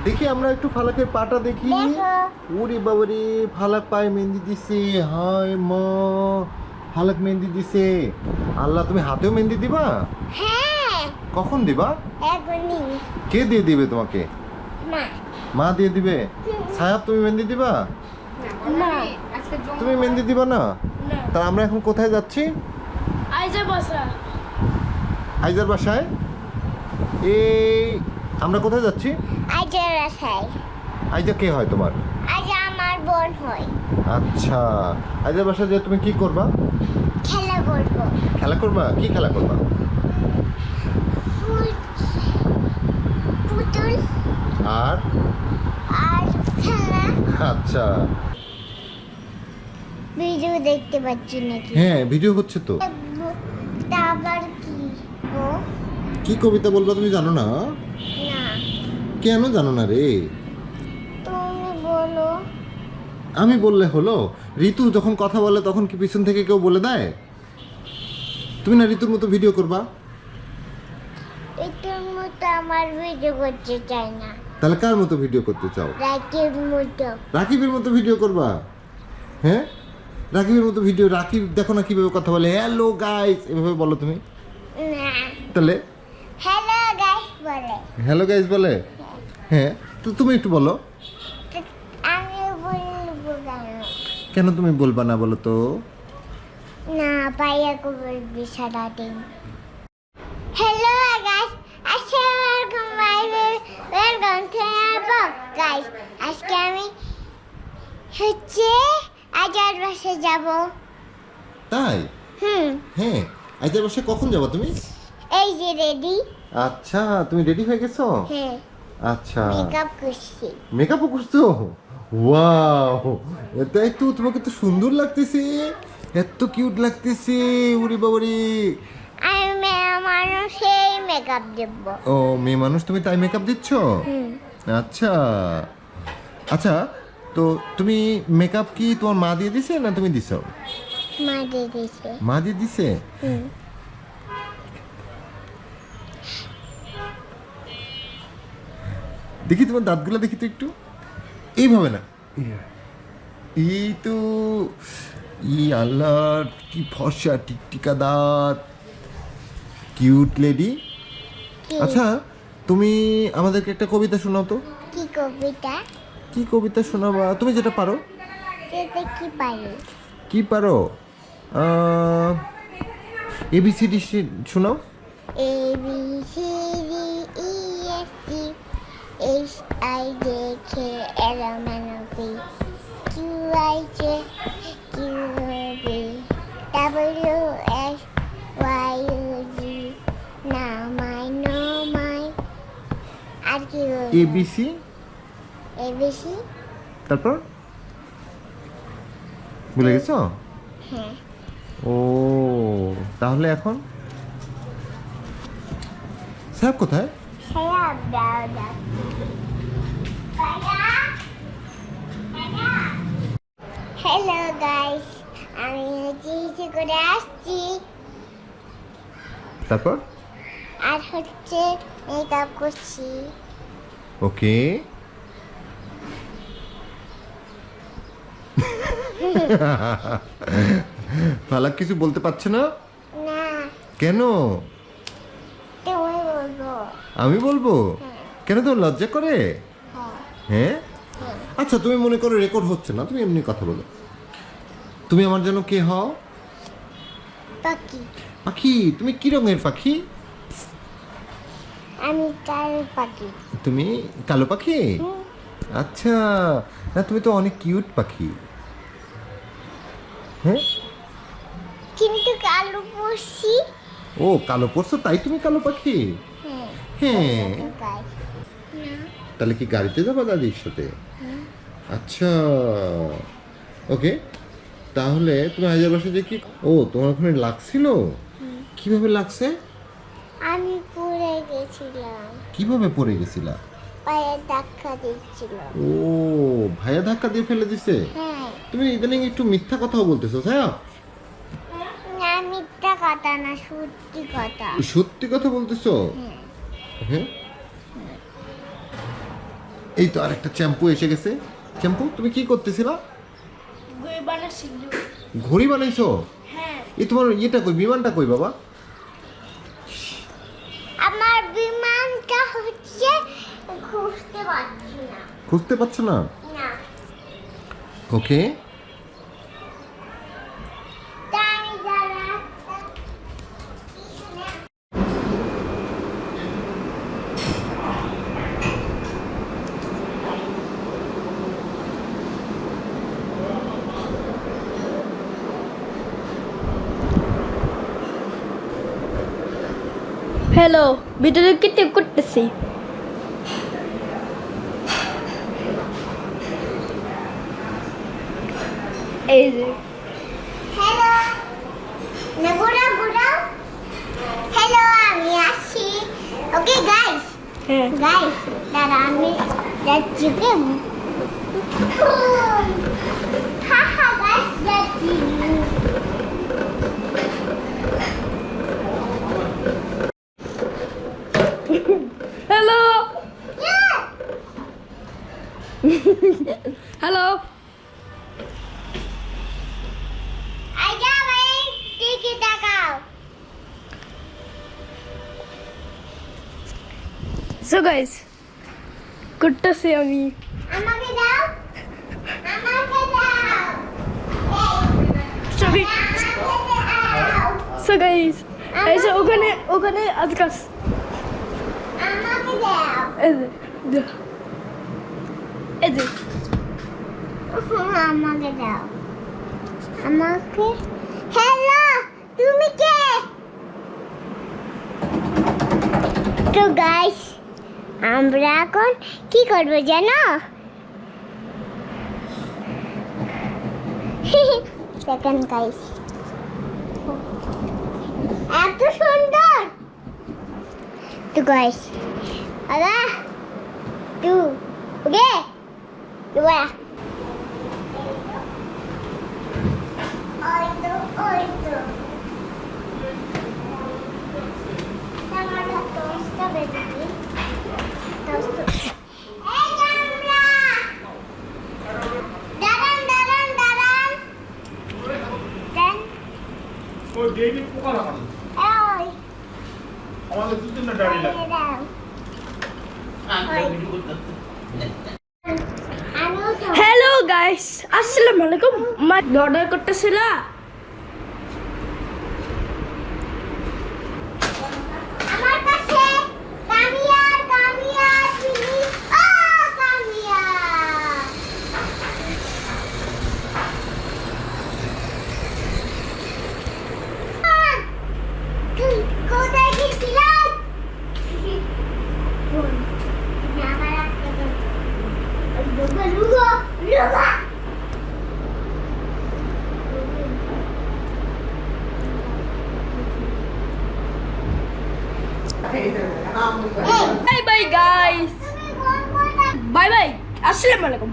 দেখি আমরা একটু ফালাকের পাটা দেখি। ওরে বাবারে, ফালাক পায়ে মেহেন্দি দিছে। হায় মা, ফালাক মেহেন্দি দিছে। আল্লাহ, তুমি হাতেও মেহেন্দি দিবা? হ্যাঁ, কখন দিবা? এখনই। কে দিয়ে দিবে তোমাকে? মা। মা দিয়ে দিবে। সায়াব, তুমি মেহেন্দি দিবা? না। তুমি মেহেন্দি দিবা না? তা আমরা এখন কোথায় যাচ্ছি? আইজা বসা। আইজার বাসায়। এই আমরা কোথায় যাচ্ছি? আইজা রাসাই। আইজা কে হয় তোমার? আইজা আমার বোন হয়। আচ্ছা, আইজার বাসায় যে তুমি কি করবা? খেলা করবো। খেলা করবা? কি খেলা করবা? পুতুল আর আর খেলা। আচ্ছা, ভিডিও দেখতে পাচ্ছি নাকি? হ্যাঁ ভিডিও হচ্ছে তো। তারপর কি? ও কি কবিতা বলবা তুমি জানো না? না, কেন জানো না রে? তুমি বলো। আমি বললে হলো? ঋতু যখন কথা বলে তখন কি পিছন থেকে কেউ বলে দেয়? তুমি না ঋতুর মতো ভিডিও করবা? এটার মতো আমার ভিডিও করতে চাই না। তাহলে কার মতো ভিডিও করতে চাও? রাকির মতো। রাকিবের মতো ভিডিও করবা? হ্যাঁ, রাকিবের মতো ভিডিও। রাকিব দেখো না কিভাবে কথা বলে, হ্যালো গাইস এভাবে বলো তুমি। না, তাহলে হ্যালো গাইস বলে। হ্যালো গাইস বলে? হ্যাঁ, তো তুমি একটু বলো। তো আমি বলবো কেন? কেন তুমি বলবা না বলো তো? না, পাইয়াকে বলবি সারাদিন। হ্যালো গাইস, আসসালামু আলাইকুম, welcome to my blog guys. আজকে আমি আজাদ বাসে যাব। তাই? হুম, হ্যাঁ, আইজার বাসায় কখন যাবা তুমি? এই যে রেডি। আচ্ছা, তুমি রেডি হয়ে গেছো? হ্যাঁ, আচ্ছা, মেকআপ করছি। মেকআপও করছো? ওয়াও, এটাই তো, তোমাকে তো সুন্দর লাগতেছে, এত কিউট লাগতেছে। ওরে বাবারে। আমি মেয়ে মানুষ, সেই মেকআপ দেব। ও মেয়ে মানুষ, তুমি তাই মেকআপ দিচ্ছ? হুম, আচ্ছা আচ্ছা, তো তুমি মেকআপ কি তোমার মা দিয়ে দিছে না তুমি দিছো? মা দিয়ে দিছে। মা দিয়ে দিছে? হুম, দেখি তোমার দাঁতগুলো দেখি তো একটু। এইভাবে না, এই তো। ই আল্লাহ, কি ফর্সা টিকটিকা দাঁত, কিউট লেডি। কি? আচ্ছা, তুমি আমাদেরকে একটা কবিতা শোনাও তো। কি কবিতা? কি কবিতা শোনাবা? তুমি যেটা পারো। সেটা কি পারি? কি পারো? এবিসিডি শোনাও। A B C D E F G H I J K L M N O P Q I J Q B W X Y Z. Now I know my. আর কি বলবো? ABC, ABC? তারপর ভুলে গেছো? হ্যাঁ। ও, তাহলে এখন sir কোথায়? সায়াব দাও দাও। হ্যালো গাইস, আমি হচ্ছে করে আসছি। তারপর আর হচ্ছে মেকআপ করছি। ওকে। ফালাক কিছু বলতে পারছে না? না, কেন? তুমি বলবো। আমি বলবো? হ্যাঁ। কেন, তোমার লজ্জা করে? হ্যাঁ, হ্যাঁ, হ্যাঁ। আচ্ছা তুমি মনে করো রেকর্ড হচ্ছে না, তুমি এমনি কথা বলো। তুমি আমার জন্য কে হও? পাখি। পাখি? তুমি কি রঙের পাখি? আমি কাল পাখি। তুমি কালো পাখি? হুম, আচ্ছা, না তুমি তো অনেক কিউট পাখি। হ্যাঁ, কিন্তু কালো পড়ছি। ও কালো পড়ছো তাই তুমি কালো পাখি? হ্যাঁ। হ্যাঁ, গাইস। না। তাহলে কি গাড়িতে যাবা দাদির সাথে? হুম, আচ্ছা, ওকে। তাহলে তুমি আইজার বাসায় যে কি, ও তোমার ওখানে লাগছিল? হুম। কিভাবে লাগছে? আমি পড়ে গেছিলাম। কিভাবে পড়ে গেছিলা? পায়ে ধাক্কা দিচ্ছিল। ও, ভাইয়া ধাক্কা দিয়ে ফেলে দিছে? হ্যাঁ। তুমি ইদানিং একটু মিথ্যা কথাও বলতেছো ছায়া। না, মিথ্যা কথা না, সত্যি কথা। সত্যি কথা বলতেছো? হ্যাঁ। হ্যাঁ, এই তো আরেকটা শ্যাম্পু এসে গেছে। শ্যাম্পু তুমি কি করতেছিলা? ঘড়ি বানাচ্ছি। ঘড়ি বানাইছো? হ্যাঁ। এই তোমার ইয়েটা কই, বিমানটা কই বাবা? আমার বিমানটা হচ্ছে খুঁজতে পারছি না। খুঁজতে পারছো না? না। ওকে। তাই যারা হ্যালো, ভিডিও কেটে করতেছি। এই যে হ্যালো না ঘোরাও ঘোরাও। হ্যালো আমি আসছি। ওকে গাইস হ্যাঁ গাইস দাঁড়া আমি যাচ্ছি। ওকে হা হা গাইস যাচ্ছি। হ্যালো হ্যালো আইজা ভাই টিকি টাকাও। সো গাইস করতেছি আমি। আমাকে দাও আমাকে দাও সবই আমাকে দাও সো গাইস এই যে ওখানে ওখানে আজকাল আমাকে দাও। এই যে এই যে আমাকে দাও আমাকে। হ্যালো তুমি কে? তো গাইস আমরা এখন কি করবো জানো? সেকেন্ড গাইস এত সুন্দর। তো গাইস আলা তু ওকে দুয়া ওই তো আমারটা তোস্তা বেবি তোস্তা। এই আমরা দাঁড়ান দাঁড়ান দাঁড়ান দেন ওই বেবি পোকা লাগানো ওই আমাদের দুজনের দাঁড়িয়ে লাগে দাও আমিও তো হ্যালো গাইস, আসসালামু আলাইকুম। মা অর্ডার করতেছিল। আমার কাছে কামিয়া কামিয়া চিনি ও কামিয়া। তুই কোথায় গেছিলাম? Lugo Lugo bye bye guys, তুমি কোন কোন বাই বাই, আসসালামু আলাইকুম।